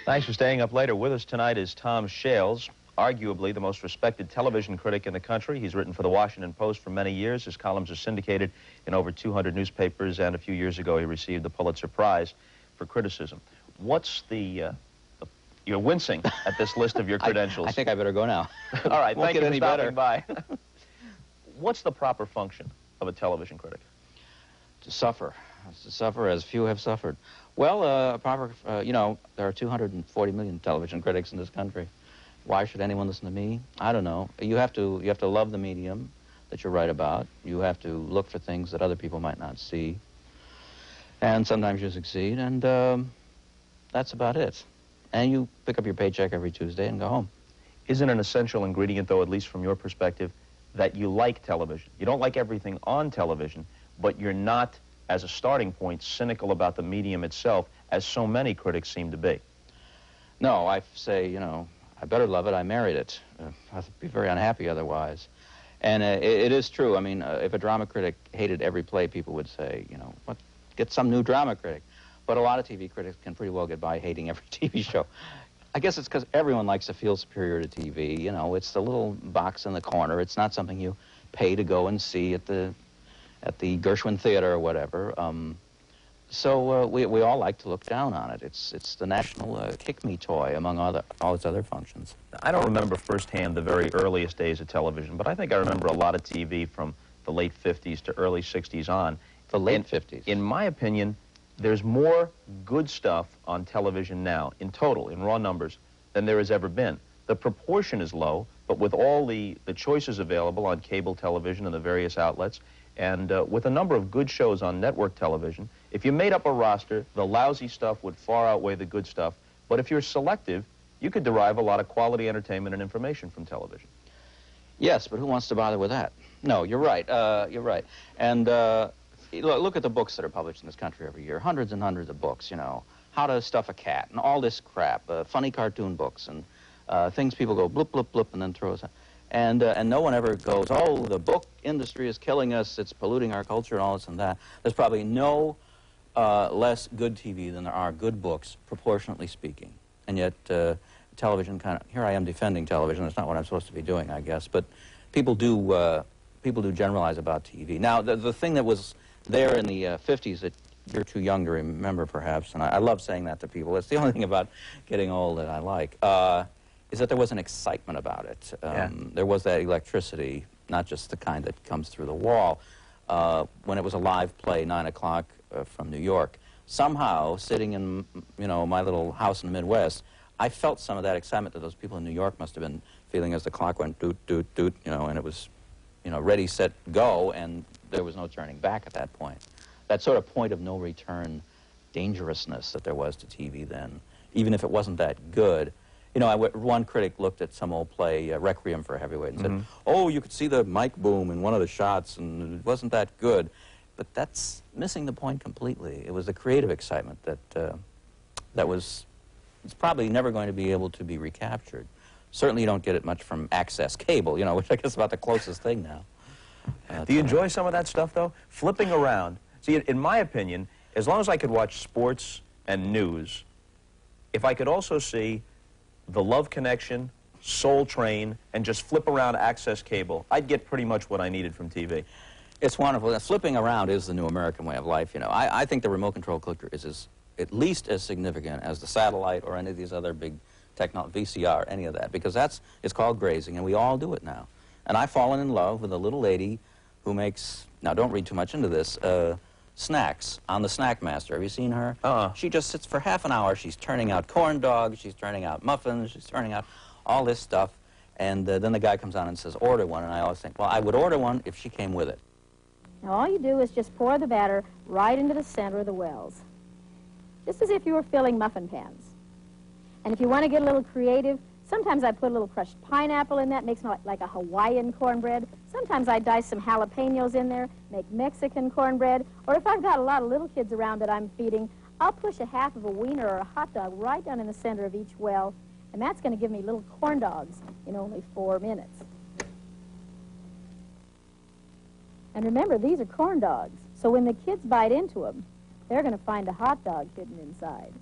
Thanks for staying up later. With us tonight is Tom Shales, arguably the most respected television critic in the country. He's written for the Washington Post for many years. His columns are syndicated in over 200 newspapers, and a few years ago he received the Pulitzer Prize for criticism. What's you're wincing at this list of your credentials. I think I better go now. All right, thank you for stopping by. What's the proper function of a television critic? To suffer. To suffer as few have suffered. Well, there are 240 million television critics in this country. Why should anyone listen to me? I don't know. You have to love the medium that you write about. You have to look for things that other people might not see. And sometimes you succeed, and that's about it. And you pick up your paycheck every Tuesday and go home. Isn't an essential ingredient, though, at least from your perspective, that you like television? You don't like everything on television, but you're not, as a starting point, cynical about the medium itself, as so many critics seem to be. No, I say, I better love it. I married it. I'd be very unhappy otherwise. And it is true. I mean, if a drama critic hated every play, people would say, get some new drama critic. But a lot of TV critics can pretty well get by hating every TV show. I guess it's because everyone likes to feel superior to TV. It's the little box in the corner. It's not something you pay to go and see at the Gershwin Theater or whatever. So we all like to look down on it. It's the national kick-me toy among all its other functions. I don't remember firsthand the very earliest days of television, but I think I remember a lot of TV from the late 50s to early 60s on. The late 50s. In my opinion, there's more good stuff on television now, in total, in raw numbers, than there has ever been. The proportion is low, but with all the choices available on cable television and the various outlets, and with a number of good shows on network television, if you made up a roster, the lousy stuff would far outweigh the good stuff. But if you're selective, you could derive a lot of quality entertainment and information from television. Yes, but who wants to bother with that? No, you're right. You're right. And look at the books that are published in this country every year. Hundreds and hundreds of books, How to Stuff a Cat, and all this crap. Funny cartoon books, and things people go blip, blip, blip, and then throw us out. And no one ever goes, oh, the book industry is killing us, it's polluting our culture, and all this and that. There's probably no less good TV than there are good books, proportionately speaking. And yet, television here I am defending television. That's not what I'm supposed to be doing, I guess. But people do generalize about TV. Now, the thing that was there in the 50s that you're too young to remember, perhaps, and I love saying that to people. It's the only thing about getting old that I like. Is that there was an excitement about it. There was that electricity, not just the kind that comes through the wall. When it was a live play, 9 o'clock from New York, somehow, sitting in, my little house in the Midwest, I felt some of that excitement that those people in New York must have been feeling as the clock went doot, doot, doot, and it was, ready, set, go, and there was no turning back at that point. That sort of point of no return dangerousness that there was to TV then, even if it wasn't that good. One critic looked at some old play, Requiem for a Heavyweight, and said, oh, you could see the mic boom in one of the shots, and it wasn't that good. But that's missing the point completely. It was the creative excitement it's probably never going to be able to be recaptured. Certainly you don't get it much from access cable, which I guess is about the closest thing now. Do you enjoy some of that stuff, though? Flipping around. See, in my opinion, as long as I could watch sports and news, if I could also see The Love Connection, Soul Train, and just flip around access cable, I'd get pretty much what I needed from TV. It's wonderful. Flipping around is the new American way of life, I think the remote control clicker is at least as significant as the satellite or any of these other big technology, VCR, any of that, because it's called grazing, and we all do it now. And I've fallen in love with a little lady who makes, now don't read too much into this, snacks on the Snack Master. Have you seen her? She just sits for half an hour. She's turning out corn dogs, she's turning out muffins, she's turning out all this stuff. And then the guy comes on and says, order one. And I always think, well, I would order one if she came with it. Now all you do is just pour the batter right into the center of the wells, just as if you were filling muffin pans. And if you want to get a little creative, sometimes I put a little crushed pineapple in that, makes it like a Hawaiian cornbread. Sometimes I dice some jalapenos in there, make Mexican cornbread. Or if I've got a lot of little kids around that I'm feeding, I'll push a half of a wiener or a hot dog right down in the center of each well, and that's going to give me little corn dogs in only 4 minutes. And remember, these are corn dogs, so when the kids bite into them, they're going to find a hot dog hidden inside.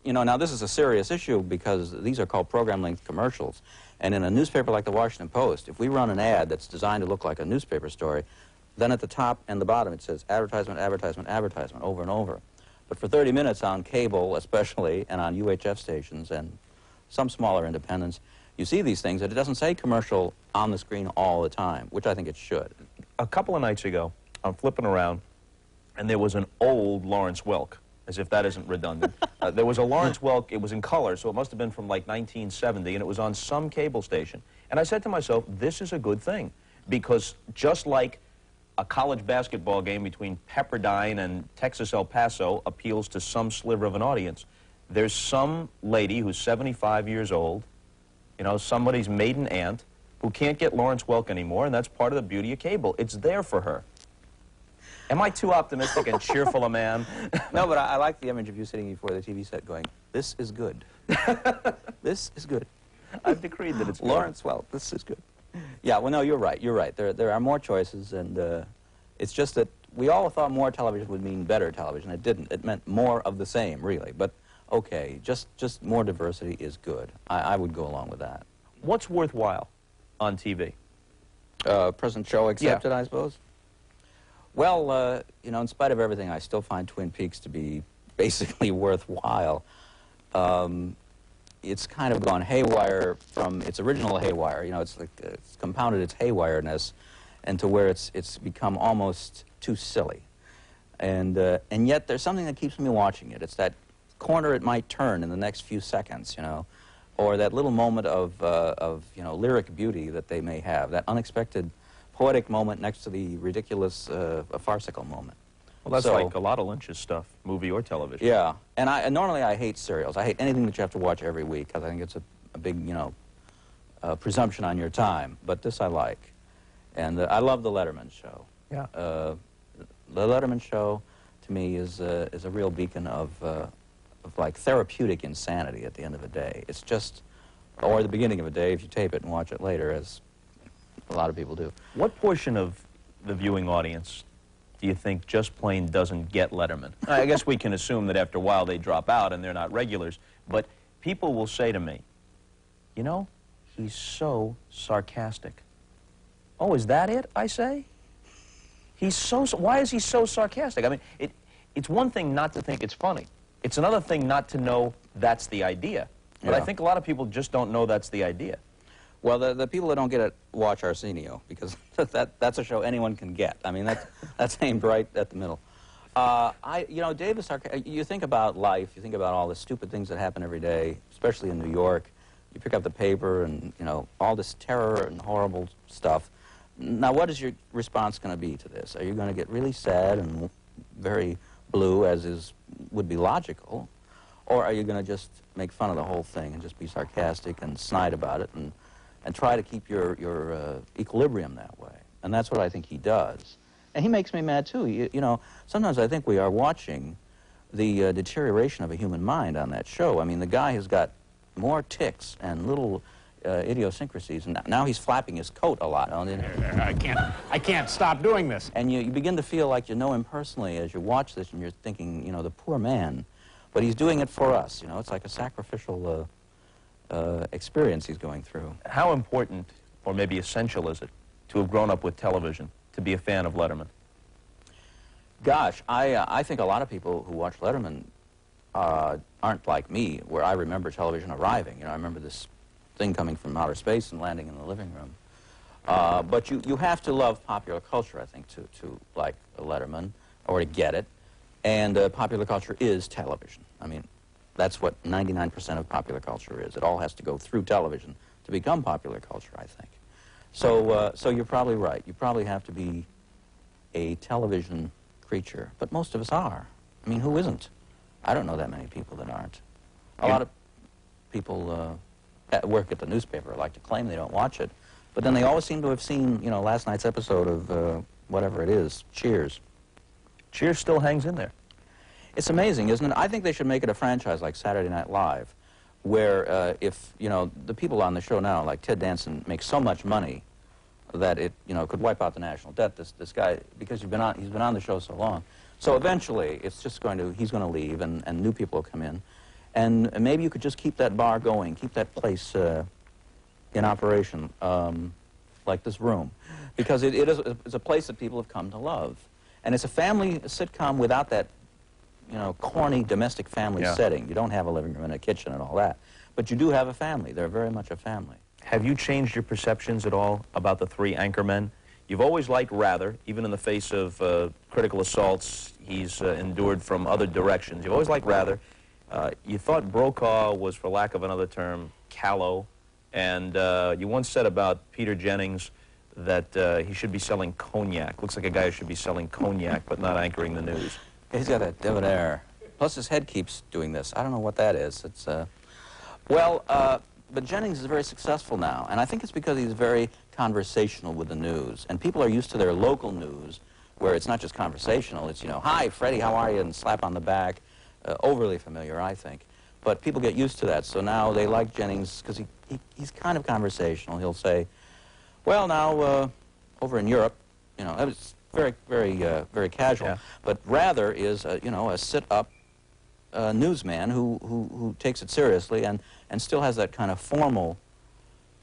you know, now this is a serious issue because these are called program-length commercials. And in a newspaper like the Washington Post, if we run an ad that's designed to look like a newspaper story, then at the top and the bottom it says advertisement, advertisement, advertisement over and over. But for 30 minutes on cable especially, and on UHF stations and some smaller independents, you see these things that it doesn't say commercial on the screen all the time, which I think it should. A couple of nights ago, I'm flipping around, and there was an old Lawrence Welk, as if that isn't redundant. There was a Lawrence Welk, it was in color, so it must have been from like 1970, and it was on some cable station. And I said to myself, this is a good thing, because just like a college basketball game between Pepperdine and Texas El Paso appeals to some sliver of an audience, there's some lady who's 75 years old, you know, somebody's maiden aunt, who can't get Lawrence Welk anymore, and that's part of the beauty of cable. It's there for her. Am I too optimistic and cheerful a man? No, but I like the image of you sitting before the TV set going, this is good. This is good. I've decreed that it's good. Lawrence Welk, this is good. Yeah, well, no, you're right. You're right. There are more choices, and it's just that we all thought more television would mean better television. It didn't. It meant more of the same, really. But, okay, just more diversity is good. I would go along with that. What's worthwhile on TV? Present show accepted, I suppose? Well, you know, in spite of everything, I still find Twin Peaks to be basically worthwhile. It's kind of gone haywire from its original haywire. You know, it's like it's compounded its haywireness into where it's become almost too silly. And yet there's something that keeps me watching it. It's that corner it might turn in the next few seconds, you know, or that little moment of you know, lyric beauty that they may have, that unexpected poetic moment next to the ridiculous farcical moment. Well, that's like a lot of Lynch's stuff, movie or television. Yeah, and normally I hate serials. I hate anything that you have to watch every week because I think it's a big, you know, presumption on your time. But this I like, and I love the Letterman show. Yeah. The Letterman show, to me, is a real beacon of like therapeutic insanity at the end of the day. It's just, or the beginning of a day if you tape it and watch it later, as a lot of people do. What portion of the viewing audience do you think just plain doesn't get Letterman? I guess we can assume that after a while they drop out and they're not regulars, but people will say to me, you know, he's so sarcastic. Oh, is that it, I say? Why is he so sarcastic? I mean, it's one thing not to think it's funny. It's another thing not to know that's the idea. But Yeah. I think a lot of people just don't know that's the idea. Well, the people that don't get it watch Arsenio, because that's a show anyone can get. I mean, that's aimed right at the middle. You know, Dave is you think about life, you think about all the stupid things that happen every day, especially in New York. You pick up the paper and, you know, all this terror and horrible stuff. Now, what is your response going to be to this? Are you going to get really sad and very blue, as would be logical, or are you going to just make fun of the whole thing and just be sarcastic and snide about it and try to keep your equilibrium that way? And that's what I think he does. And he makes me mad, too. You know, sometimes I think we are watching the deterioration of a human mind on that show. I mean, the guy has got more tics and little idiosyncrasies, and now he's flapping his coat a lot. I can't stop doing this. And you begin to feel like you know him personally as you watch this, and you're thinking, you know, the poor man. But he's doing it for us, you know. It's like a sacrificial experience he's going through. How important, or maybe essential, is it to have grown up with television, to be a fan of Letterman? Gosh, I think a lot of people who watch Letterman aren't like me, where I remember television arriving. You know, I remember this thing coming from outer space and landing in the living room. But you have to love popular culture, I think, to like Letterman, or to get it. And popular culture is television. I mean, that's what 99% of popular culture is. It all has to go through television to become popular culture, I think. So you're probably right. You probably have to be a television creature. But most of us are. I mean, who isn't? I don't know that many people that aren't. A lot of people work at the newspaper like to claim they don't watch it. But then they always seem to have seen, you know, last night's episode of whatever it is, Cheers. Cheers still hangs in there. It's amazing, isn't it? I think they should make it a franchise like Saturday Night Live, where if, you know, the people on the show now, like Ted Danson, make so much money that it, you know, could wipe out the national debt. This guy, because he's been on the show so long. So eventually, it's just he's going to leave, and new people will come in. And maybe you could just keep that bar going, keep that place in operation, like this room. Because it's a place that people have come to love. And it's a family sitcom without that, you know, corny domestic family setting. You don't have a living room and a kitchen and all that. But you do have a family. They're very much a family. Have you changed your perceptions at all about the three anchormen? You've always liked Rather, even in the face of critical assaults he's endured from other directions. You've always liked Rather. You thought Brokaw was, for lack of another term, callow. And you once said about Peter Jennings that he should be selling cognac. Looks like a guy who should be selling cognac, but not anchoring the news. He's got that debonair. Plus his head keeps doing this. I don't know what that is. It's, well, but Jennings is very successful now, and I think it's because he's very conversational with the news. And people are used to their local news, where it's not just conversational. It's, you know, hi, Freddie, how are you, and slap on the back. Overly familiar, I think. But people get used to that, so now they like Jennings because he's kind of conversational. He'll say, well, now, over in Europe, you know, that was very casual. Yeah. But Rather is, you know, a sit-up newsman who takes it seriously and still has that kind of formal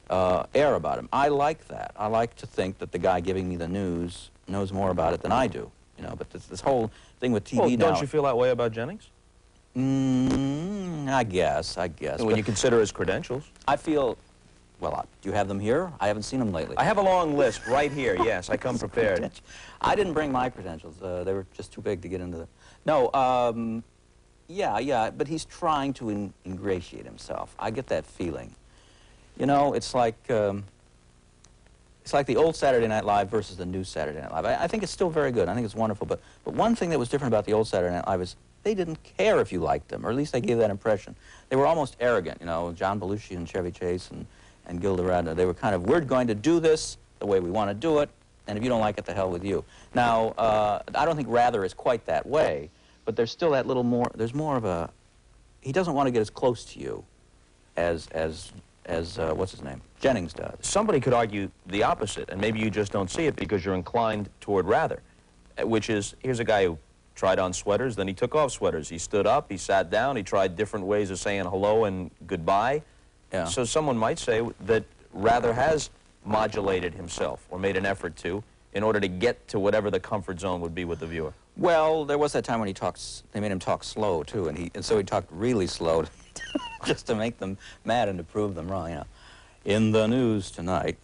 air about him. I like that. I like to think that the guy giving me the news knows more about it than I do. You know, but this whole thing with TV well, now... don't you feel that way about Jennings? I guess. When you consider his credentials. I feel... Well, do you have them here? I haven't seen them lately. I have a long list right here, yes. I come prepared. I didn't bring my credentials. They were just too big to get into the... No, yeah, but he's trying to ingratiate himself. I get that feeling. You know, it's like the old Saturday Night Live versus the new Saturday Night Live. I think it's still very good. I think it's wonderful. But one thing that was different about the old Saturday Night Live is they didn't care if you liked them, or at least they gave that impression. They were almost arrogant, you know, John Belushi and Chevy Chase and Gilda Radner. They were kind of, we're going to do this the way we want to do it, and if you don't like it, the hell with you. Now, I don't think Rather is quite that way, but there's still that little more, there's more of a, he doesn't want to get as close to you as what's his name, Jennings does. Somebody could argue the opposite, and maybe you just don't see it because you're inclined toward Rather, which is, here's a guy who tried on sweaters, then he took off sweaters. He stood up, he sat down, he tried different ways of saying hello and goodbye. Yeah. So someone might say that Rather has modulated himself or made an effort to in order to get to whatever the comfort zone would be with the viewer. Well, there was that time when they made him talk slow, too, and so he talked really slow just to make them mad and to prove them wrong, you know. In the news tonight.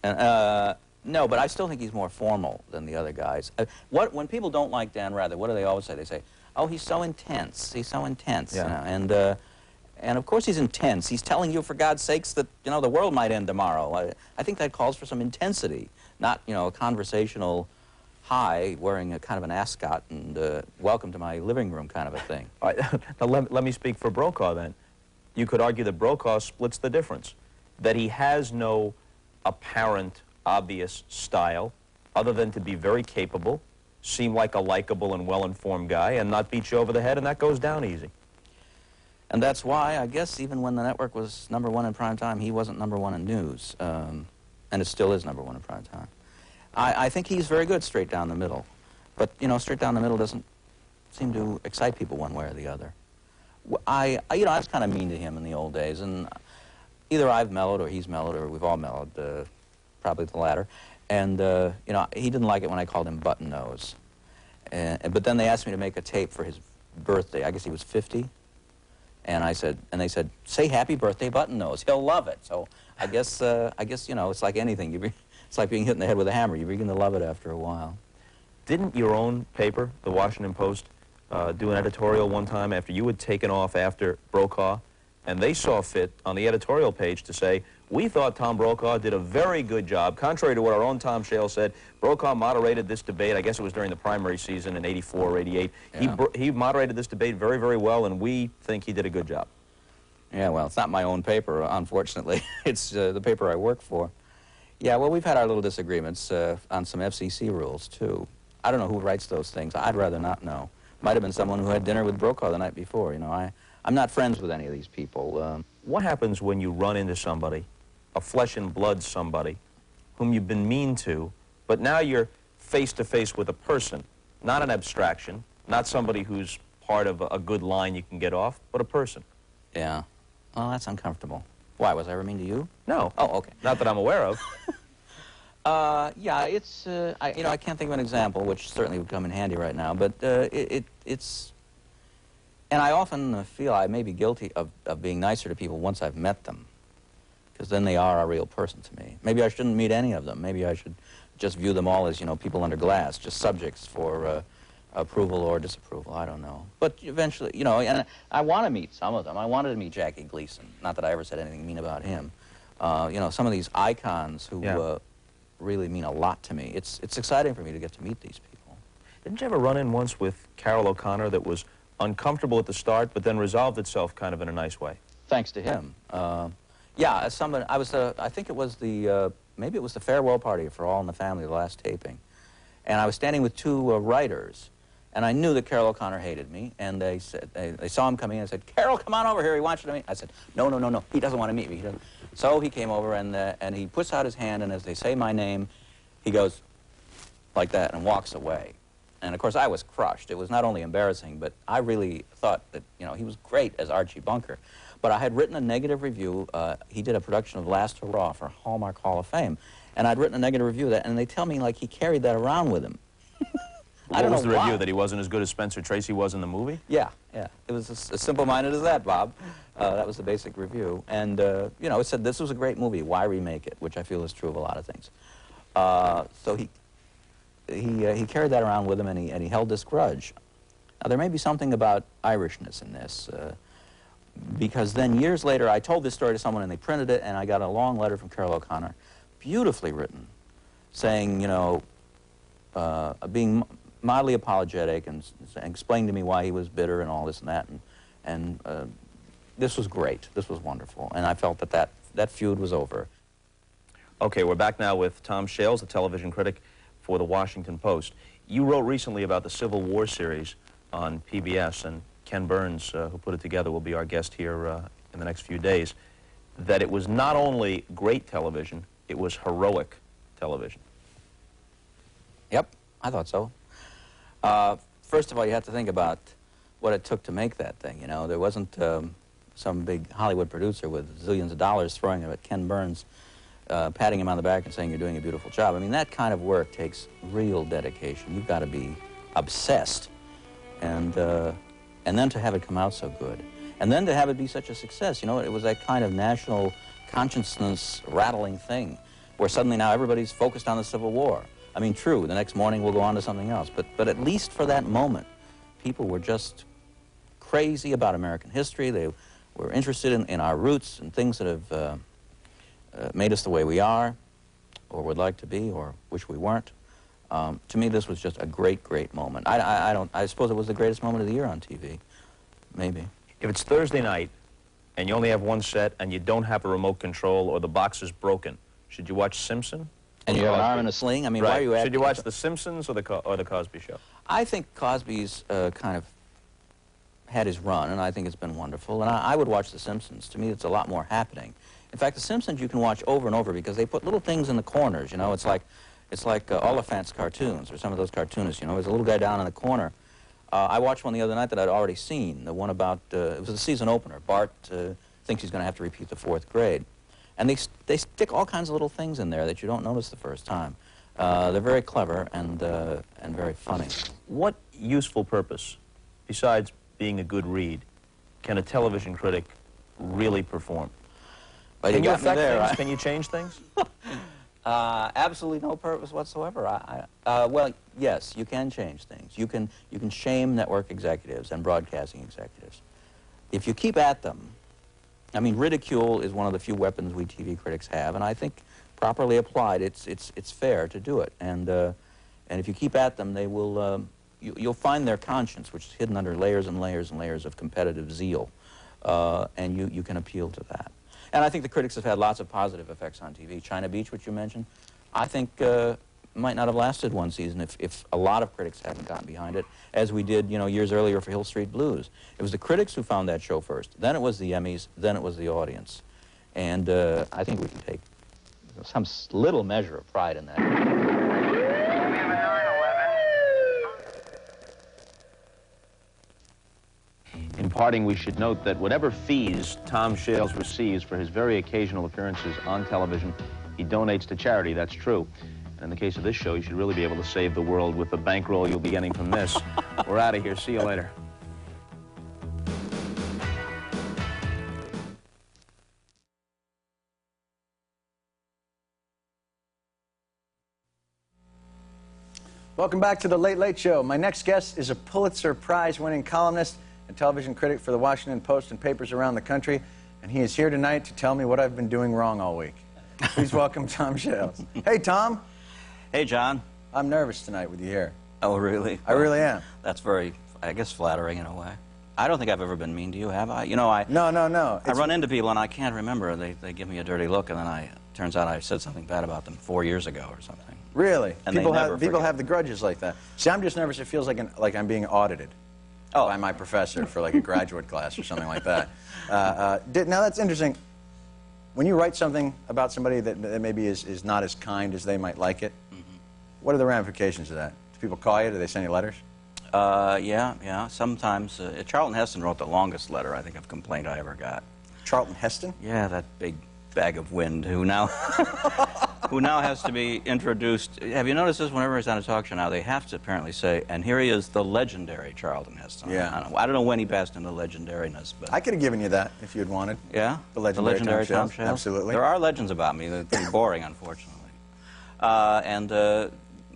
No, but I still think he's more formal than the other guys. When people don't like Dan Rather, what do they always say? They say, oh, he's so intense. He's so intense. Yeah. You know? And of course he's intense. He's telling you, for God's sakes, that, you know, the world might end tomorrow. I think that calls for some intensity, not, you know, a conversational, hi, wearing a kind of an ascot and welcome to my living room kind of a thing. All right, now let me speak for Brokaw then. You could argue that Brokaw splits the difference, that he has no apparent, obvious style other than to be very capable, seem like a likable and well-informed guy, and not beat you over the head, and that goes down easy. And that's why, I guess, even when the network was #1 in prime time, he wasn't #1 in news. And it still is #1 in prime time. I think he's very good straight down the middle. But, you know, straight down the middle doesn't seem to excite people one way or the other. You know, I was kind of mean to him in the old days, and either I've mellowed or he's mellowed or we've all mellowed, probably the latter. And, you know, he didn't like it when I called him Button Nose. But then they asked me to make a tape for his birthday. I guess he was 50. And they said, say happy birthday, Button Nose. He'll love it. So I guess, you know, it's like anything. It's like being hit in the head with a hammer. You begin to love it after a while. Didn't your own paper, the Washington Post, do an editorial one time after you had taken off after Brokaw? And they saw fit on the editorial page to say, we thought Tom Brokaw did a very good job. Contrary to what our own Tom Shales said, Brokaw moderated this debate. I guess it was during the primary season in '84 or '88. Yeah. He moderated this debate very, very well, and we think he did a good job. Yeah, well, it's not my own paper, unfortunately. It's the paper I work for. Yeah, well, we've had our little disagreements on some FCC rules, too. I don't know who writes those things. I'd rather not know. Might have been someone who had dinner with Brokaw the night before, you know. I'm not friends with any of these people. What happens when you run into somebody, a flesh and blood somebody, whom you've been mean to, but now you're face-to-face with a person, not an abstraction, not somebody who's part of a good line you can get off, but a person? Yeah. Oh, that's uncomfortable. Why, was I ever mean to you? No. Oh, okay. Not that I'm aware of. Yeah, it's, I can't think of an example, which certainly would come in handy right now, but it's, and I often feel I may be guilty of being nicer to people once I've met them, because then they are a real person to me. Maybe I shouldn't meet any of them. Maybe I should just view them all as, people under glass, just subjects for approval or disapproval. I don't know. But eventually, and I want to meet some of them. I wanted to meet Jackie Gleason. Not that I ever said anything mean about him. Some of these icons who really mean a lot to me. It's exciting for me to get to meet these people. Didn't you ever run in once with Carol O'Connor that was uncomfortable at the start, but then resolved itself kind of in a nice way? Thanks to him. Yeah, as someone, I think it was maybe it was the farewell party for All in the Family, the last taping. And I was standing with two writers, and I knew that Carol O'Connor hated me, and they said, they saw him coming in and said, "Carol, come on over here, he wants you to meet." I said, no, he doesn't want to meet me. He doesn't. So he came over, and he puts out his hand, and as they say my name, he goes like that and walks away. And of course, I was crushed. It was not only embarrassing, but I really thought that, he was great as Archie Bunker. But I had written a negative review. He did a production of Last Hurrah for Hallmark Hall of Fame. And I'd written a negative review of that, and they tell me, like, he carried that around with him. What was the review, that he wasn't as good as Spencer Tracy was in the movie? Yeah. It was as simple-minded as that, Bob. That was the basic review. And, it said this was a great movie, why remake it? Which I feel is true of a lot of things. So he carried that around with him, and he held this grudge. Now, there may be something about Irishness in this, because then years later, I told this story to someone, and they printed it, and I got a long letter from Carol O'Connor, beautifully written, saying, being mildly apologetic and explained to me why he was bitter and all this and that, and this was great. This was wonderful, and I felt that feud was over. Okay, we're back now with Tom Shales, the television critic for The Washington Post. You wrote recently about the Civil War series on PBS, and Ken Burns, who put it together, will be our guest here in the next few days, that it was not only great television, it was heroic television. Yep, I thought so. First of all, you have to think about what it took to make that thing, There wasn't some big Hollywood producer with zillions of dollars throwing it at Ken Burns, patting him on the back and saying, "You're doing a beautiful job." I mean, that kind of work takes real dedication. You've got to be obsessed. And then to have it come out so good. And then to have it be such a success, it was that kind of national consciousness-rattling thing where suddenly now everybody's focused on the Civil War. I mean, true, the next morning we'll go on to something else, but at least for that moment, people were just crazy about American history. They were interested in our roots and things that have made us the way we are, or would like to be, or wish we weren't. To me, this was just a great, great moment. I suppose it was the greatest moment of the year on TV. Maybe. If it's Thursday night, and you only have one set, and you don't have a remote control, or the box is broken, should you watch Simpson? And you have an arm in a sling? I mean, right. Why are you asking? Should you watch The Simpsons or the Cosby Show? I think Cosby's kind of had his run, and I think it's been wonderful. And I would watch The Simpsons. To me, it's a lot more happening. In fact, The Simpsons you can watch over and over because they put little things in the corners, It's like Oliphant's cartoons, or some of those cartoonists, There's a little guy down in the corner. I watched one the other night that I'd already seen, the one about, it was the season opener. Bart thinks he's going to have to repeat the 4th grade. And they stick all kinds of little things in there that you don't notice the first time. They're very clever and very funny. What useful purpose, besides being a good read, can a television critic really perform? Well, Can you got me affect there. things? Can you change things? Absolutely no purpose whatsoever. Well, yes, you can change things. You can shame network executives and broadcasting executives. If you keep at them, I mean, ridicule is one of the few weapons we TV critics have, and I think properly applied, it's fair to do it. And if you keep at them, they will you'll find their conscience, which is hidden under layers and layers and layers of competitive zeal, and you can appeal to that. And I think the critics have had lots of positive effects on TV. China Beach, which you mentioned, I think might not have lasted one season if a lot of critics hadn't gotten behind it, as we did, years earlier for Hill Street Blues. It was the critics who found that show first. Then it was the Emmys. Then it was the audience. And I think we can take some little measure of pride in that. In parting, we should note that whatever fees Tom Shales receives for his very occasional appearances on television, he donates to charity. That's true. And in the case of this show, you should really be able to save the world with the bankroll you'll be getting from this. We're out of here. See you later. Welcome back to The Late Late Show. My next guest is a Pulitzer Prize-winning columnist and television critic for the Washington Post and papers around the country, and he is here tonight to tell me what I've been doing wrong all week. Please welcome Tom Shales. Hey, Tom. Hey, John. I'm nervous tonight with you here. Oh, really? I really am. That's very, I guess, flattering in a way. I don't think I've ever been mean to you, have I? You know, No. I run into people and I can't remember. They give me a dirty look, and then turns out I said something bad about them 4 years ago or something. Really? And people forget. have the grudges like that. See, I'm just nervous. It feels like I'm being audited by my professor for like a graduate class or something like that. Now, that's interesting. When you write something about somebody that maybe is not as kind as they might like it, what are the ramifications of that? Do people call you? Do they send you letters? Yeah. Sometimes. Charlton Heston wrote the longest letter, I think, of complaint I ever got. Charlton Heston? Yeah, that big bag of wind who now who now has to be introduced. Have you noticed this? Whenever he's on a talk show now, they have to apparently say, and here he is, the legendary Charlton Heston. Yeah. I don't know when he passed into legendariness, but... I could have given you that if you'd wanted. Yeah? The legendary Tom Shales? Absolutely. There are legends about me. They're pretty boring, unfortunately.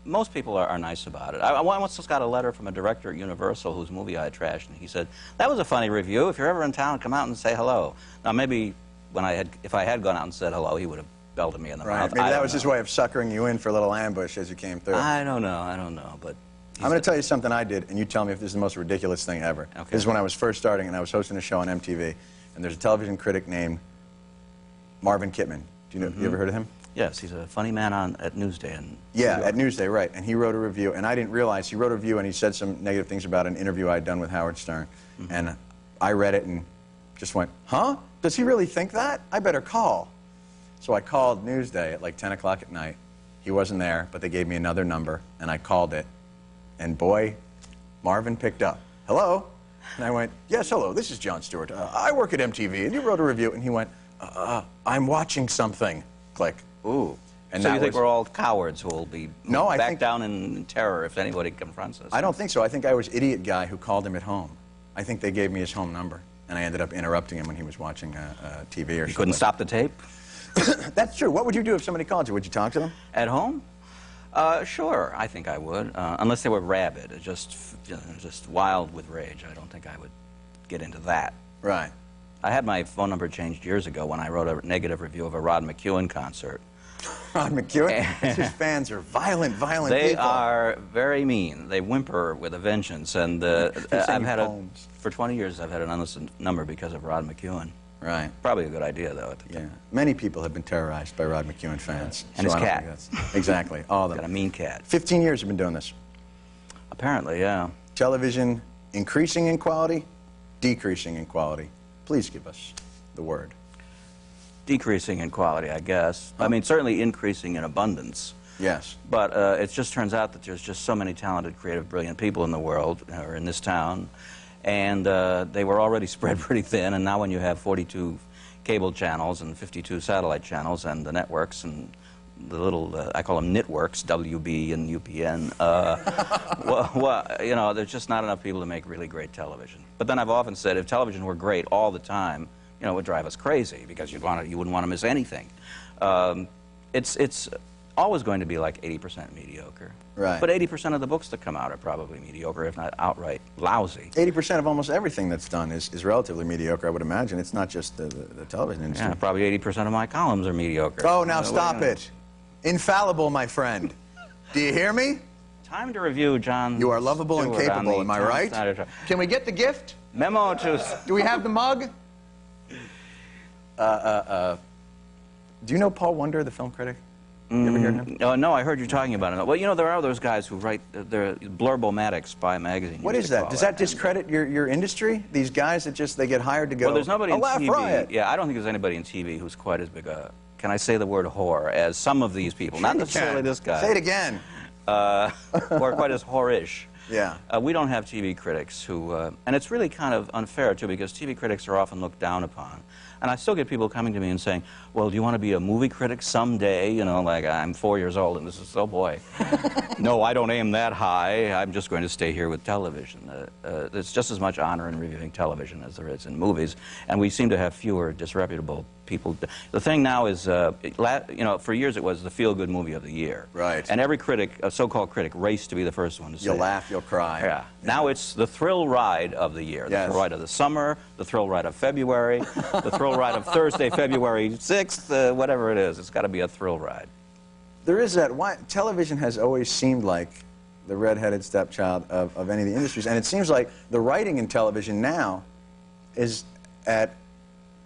Most people are nice about it. I once got a letter from a director at Universal whose movie I trashed, and he said, "That was a funny review. If you're ever in town, come out and say hello." Now, maybe if I had gone out and said hello, he would have belted me in the mouth. Maybe that was his way of suckering you in for a little ambush as you came through. I don't know, but... I'm going to tell you something I did, and you tell me if this is the most ridiculous thing ever. Okay. This is when I was first starting, and I was hosting a show on MTV, and there's a television critic named Marvin Kitman. Do you know? You ever heard of him? Yes, he's a funny man at Newsday. Yeah, at Newsday, right. And he wrote a review, and I didn't realize he wrote a review, and he said some negative things about an interview I had done with Howard Stern. And I read it and just went, huh? Does he really think that? I better call. So I called Newsday at like 10 o'clock at night. He wasn't there, but they gave me another number, and I called it. And boy, Marvin picked up. Hello? And I went, yes, hello, this is Jon Stewart. I work at MTV, and you wrote a review. And he went, I'm watching something. Click. Ooh. And so you think we're all cowards who will be back down in terror if anybody confronts us? I don't think so. I think I was idiot guy who called him at home. I think they gave me his home number, and I ended up interrupting him when he was watching TV or something. You couldn't stop the tape? That's true. What would you do if somebody called you? Would you talk to them? At home? Sure, I think I would, unless they were rabid, just wild with rage. I don't think I would get into that. Right. I had my phone number changed years ago when I wrote a negative review of a Rod McEwen concert. Rod McEwen? His fans are violent people. They are very mean. They whimper with a vengeance, and I've had for 20 years I've had an unlisted number because of Rod McEwen. Right. Probably a good idea, though. Yeah. Many people have been terrorized by Rod McEwen fans. And his cat. Exactly. All of them. Got a mean cat. 15 years you've been doing this. Apparently, yeah. Television increasing in quality, decreasing in quality. Please give us the word. Decreasing in quality, I guess. I mean, certainly increasing in abundance. Yes. But it just turns out that there's just so many talented, creative, brilliant people in the world, or in this town, and they were already spread pretty thin, and now when you have 42 cable channels and 52 satellite channels and the networks and the little, I call them nitworks, WB and UPN, you know, there's just not enough people to make really great television. But then I've often said if television were great all the time, you know, it would drive us crazy because you wouldn't want to miss anything. It's always going to be like 80% mediocre. Right. But 80% of the books that come out are probably mediocre, if not outright lousy. 80% of almost everything that's done is relatively mediocre, I would imagine. It's not just the television industry. Yeah, probably 80% of my columns are mediocre. Oh, now stop it. Infallible, my friend. Do you hear me? Time to review Jon You are lovable Stewart and capable, on the am I Tom right? Snyder. Can we get the gift? Memo to... Do we have the mug? Do you know Paul Wonder, the film critic? You ever hear him? No, I heard you talking about it. Well, you know, there are those guys who write their Blurbomatic Spy magazine. What is that? Does that discredit your industry? These guys that just, they get hired to go, well, there's nobody in laugh TV. riot. Yeah, I don't think there's anybody in TV who's quite as big a, can I say the word whore, as some of these people. Not necessarily this guy. Say it again. Or quite as whorish. Yeah. We don't have TV critics who, and it's really kind of unfair, too, because TV critics are often looked down upon. And I still get people coming to me and saying, well, do you want to be a movie critic someday? You know, like, I'm 4 years old, and this is, oh, boy. No, I don't aim that high. I'm just going to stay here with television. There's just as much honor in reviewing television as there is in movies, and we seem to have fewer disreputable people. The thing now is, you know, for years it was the feel-good movie of the year. Right. And every critic, a so-called critic, raced to be the first one to say You'll it. laugh, you'll cry. Yeah. Now it's the thrill ride of the year. Yes. The thrill ride of the summer, the thrill ride of February, the thrill ride of Thursday, February 6th, whatever it is. It's got to be a thrill ride. There is that. Why television has always seemed like the redheaded stepchild of any of the industries, and it seems like the writing in television now is at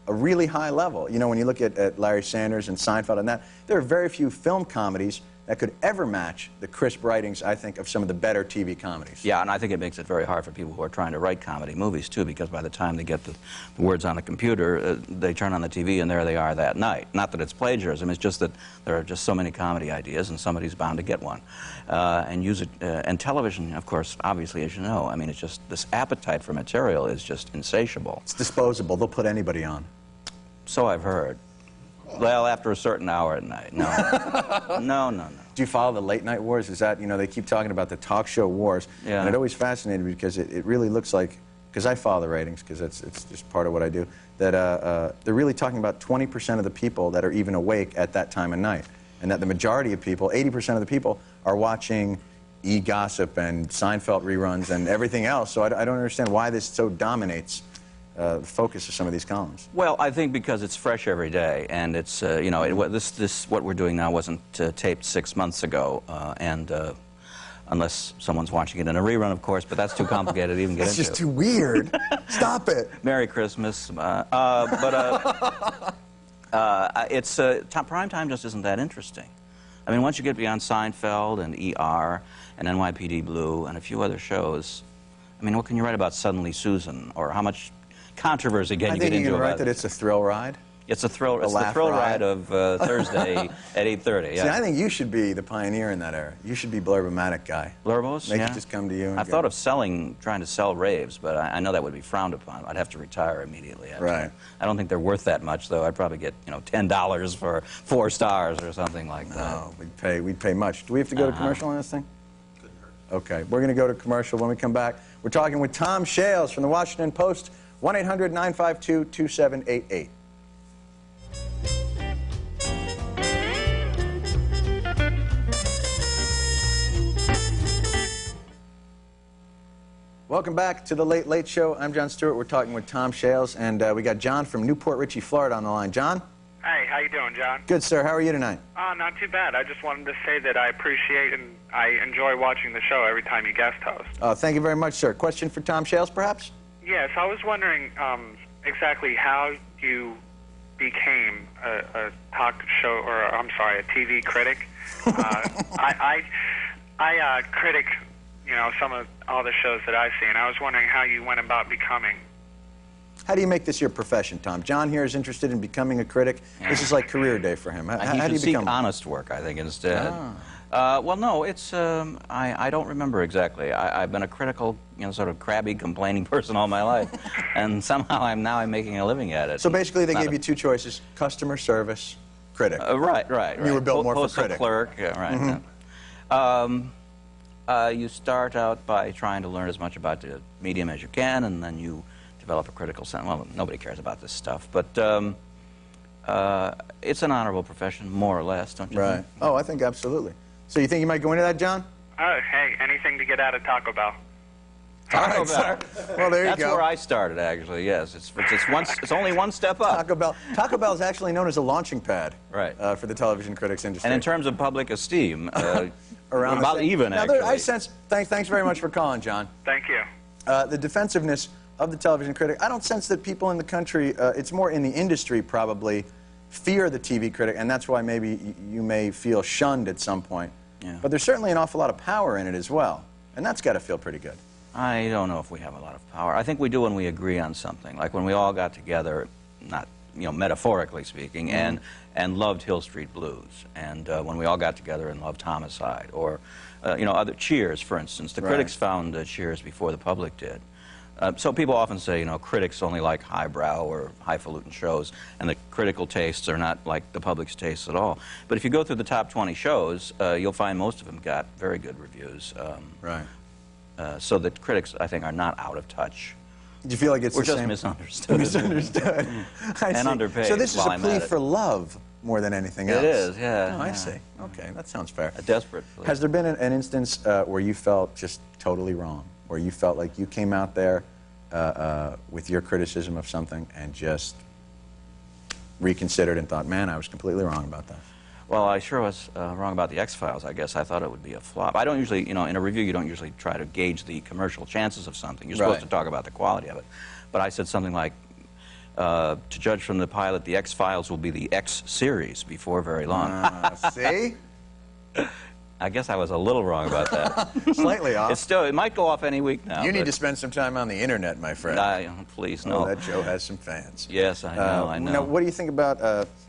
a really high level. You know, when you look at Larry Sanders and Seinfeld and that, there are very few film comedies that could ever match the crisp writings, I think, of some of the better TV comedies. Yeah, and I think it makes it very hard for people who are trying to write comedy movies, too, because by the time they get the words on a computer, they turn on the TV and there they are that night. Not that it's plagiarism, it's just that there are just so many comedy ideas and somebody's bound to get one and use it. And television, of course, obviously, as you know, I mean, it's just, this appetite for material is just insatiable. It's disposable. They'll put anybody on. So I've heard. Well, after a certain hour at night. No. No. Do you follow the late night wars? Is that, you know, they keep talking about the talk show wars. Yeah. And it always fascinated me because it really looks like, because I follow the ratings, because it's just part of what I do, that they're really talking about 20% of the people that are even awake at that time of night. And that the majority of people, 80% of the people, are watching E-Gossip and Seinfeld reruns and everything else. So I don't understand why this so dominates the focus of some of these columns. Well, I think because it's fresh every day, and it's, you know, what we're doing now wasn't taped 6 months ago, unless someone's watching it in a rerun, of course, but that's too complicated to even get That's into. just too weird. Stop it. Merry Christmas. Prime time just isn't that interesting. I mean, once you get beyond Seinfeld and ER and NYPD Blue and a few other shows, I mean, what can you write about Suddenly Susan, or how much controversy can you get into? I think you can write about that it's a thrill ride. It's a thrill. It's the thrill ride of Thursday at 8:30. Yeah. See, I think you should be the pioneer in that era. You should be Blurbomatic guy. Blurbos? Make Yeah. it just come to you. And I've thought of trying to sell raves, but I know that would be frowned upon. I'd have to retire immediately after. Right. I don't think they're worth that much, though. I'd probably get, you know, $10 for 4 stars or something like that. No, we'd pay much. Do we have to go to commercial on this thing? Okay, we're going to go to commercial. When we come back, we're talking with Tom Shales from the Washington Post. 1-800-952-2788. Welcome back to the Late Late Show. I'm Jon Stewart. We're talking with Tom Shales, and we got John from Newport Richey, Florida on the line. John? Hey, how you doing, John? Good, sir. How are you tonight? Not too bad. I just wanted to say that I appreciate and I enjoy watching the show every time you guest host. Thank you very much, sir. Question for Tom Shales, perhaps? Yes, I was wondering exactly how you became a talk show, or I'm sorry, a TV critic. I critic, you know, some of all the shows that I see, and I was wondering how you went about becoming. How do you make this your profession, Tom? John here is interested in becoming a critic. This is like career day for him. How do you seek become honest work, I think, instead. Well, no, it's, I don't remember exactly. I've been a critical, you know, sort of crabby, complaining person all my life, and somehow I'm making a living at it. So basically they gave you two choices, customer service, critic. Right. You were built more for Postal critic. clerk, yeah, right. You start out by trying to learn as much about the medium as you can, and then you develop a critical sense. Well, nobody cares about this stuff, but it's an honorable profession, more or less, don't you think? Oh, I think absolutely. So you think you might go into that, John? Hey, anything to get out of Taco Bell. Taco Bell. Well, there you That's go. where I started, actually. Yes, it's only one step up. Taco Bell. Taco Bell is actually known as a launching pad, Right. For the television critics industry. And in terms of public esteem, around about the same. even, Now, actually. I sense. Thanks very much for calling, John. Thank you. The defensiveness of the television critic. I don't sense that people in the country. It's more in the industry probably fear the TV critic, and that's why maybe you may feel shunned at some point. Yeah. But there's certainly an awful lot of power in it as well, and that's got to feel pretty good. I don't know if we have a lot of power. I think we do when we agree on something. Like when we all got together, not you know, metaphorically speaking, and loved Hill Street Blues, and when we all got together and loved Homicide, or you know, other Cheers, for instance. The critics found Cheers before the public did. So people often say, you know, critics only like highbrow or highfalutin shows, and the critical tastes are not like the public's tastes at all. But if you go through the top 20 shows, you'll find most of them got very good reviews. So the critics, I think, are not out of touch. Do you feel like it's We're the just same? misunderstood. Misunderstood. I And see. underpaid. So this is while a I'm plea at it. for love more than anything else. It is, yeah. Oh, I see. Okay, that sounds fair. A desperate plea. Has there been an instance where you felt just totally wrong, where you felt like you came out there with your criticism of something and just reconsidered and thought, man, I was completely wrong about that? Well, I sure was wrong about the X-Files, I guess. I thought it would be a flop. I don't usually, you know, in a review, you don't usually try to gauge the commercial chances of something. You're supposed to talk about the quality of it. But I said something like, to judge from the pilot, the X-Files will be the X series before very long. See? I guess I was a little wrong about that. Slightly off. It might go off any week now. You need to spend some time on the internet, my friend. Please, Oh, no. that Joe has some fans. Yes, I know, I know. Now, what do you think about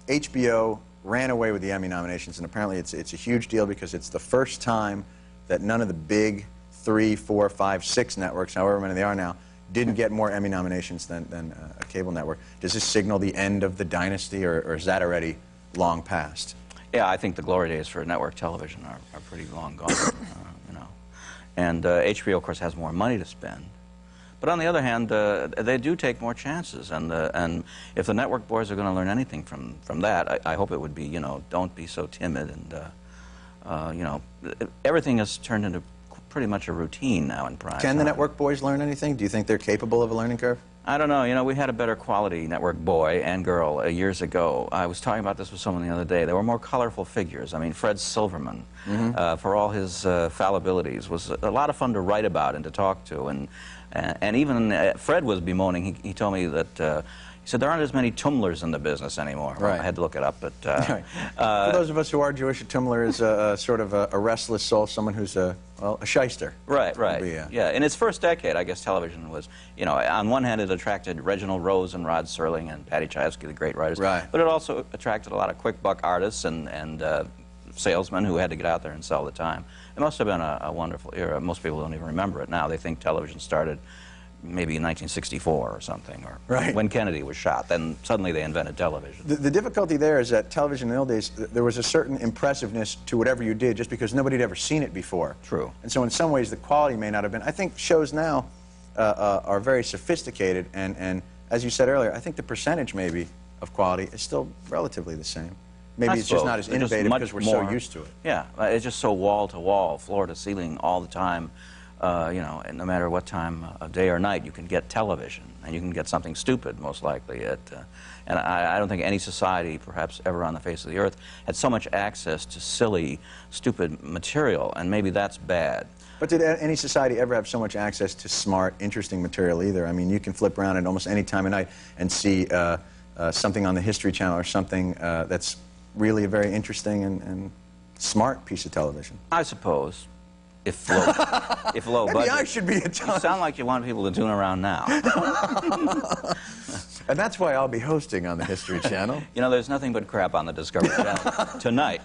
HBO ran away with the Emmy nominations, and apparently it's a huge deal because it's the first time that none of the big 3, 4, 5, 6 networks, however many they are now, didn't get more Emmy nominations than a cable network. Does this signal the end of the dynasty, or is that already long past? Yeah, I think the glory days for network television are pretty long gone, you know. And HBO, of course, has more money to spend. But on the other hand, they do take more chances. And if the network boys are going to learn anything from that, I hope it would be, you know, don't be so timid. And, you know, everything has turned into pretty much a routine now in prime Can the time. network boys learn anything? Do you think they're capable of a learning curve? I don't know. You know, we had a better quality network boy and girl years ago. I was talking about this with someone the other day. There were more colorful figures. I mean, Fred Silverman, for all his fallibilities, was a lot of fun to write about and to talk to. And even Fred was bemoaning. He told me that he said there aren't as many tumblers in the business anymore. Well, I had to look it up, but for those of us who are Jewish, a tumbler is sort of a restless soul, someone who's a shyster. Right. Yeah, in its first decade, I guess television was, you know, on one hand it attracted Reginald Rose and Rod Serling and Patty Chayefsky, the great writers. Right. But it also attracted a lot of quick buck artists and salesmen who had to get out there and sell the time. It must have been a wonderful era. Most people don't even remember it now. They think television started maybe in 1964 or something, or when Kennedy was shot. Then suddenly they invented television. The difficulty there is that television in the old days, there was a certain impressiveness to whatever you did just because nobody had ever seen it before. True. And so in some ways the quality may not have been. I think shows now are very sophisticated, and as you said earlier, I think the percentage maybe of quality is still relatively the same. Maybe it's just not as innovative because we're so used to it. Yeah, it's just so wall to wall, floor to ceiling all the time. You know, and no matter what time of day or night, you can get television, and you can get something stupid, most likely. And I don't think any society, perhaps ever on the face of the earth, had so much access to silly, stupid material, and maybe that's bad. But did any society ever have so much access to smart, interesting material either? I mean, you can flip around at almost any time of night and see something on the History Channel or something that's really a very interesting and smart piece of television. I suppose. If low Maybe budget. I should be a You sound like you want people to tune around now. And that's why I'll be hosting on the History Channel. You know, there's nothing but crap on the Discovery Channel tonight.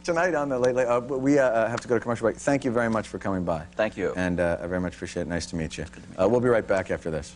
Tonight on the Late Late. We have to go to commercial break. Thank you very much for coming by. Thank you. And I very much appreciate it. Nice to meet you. We'll be right back after this.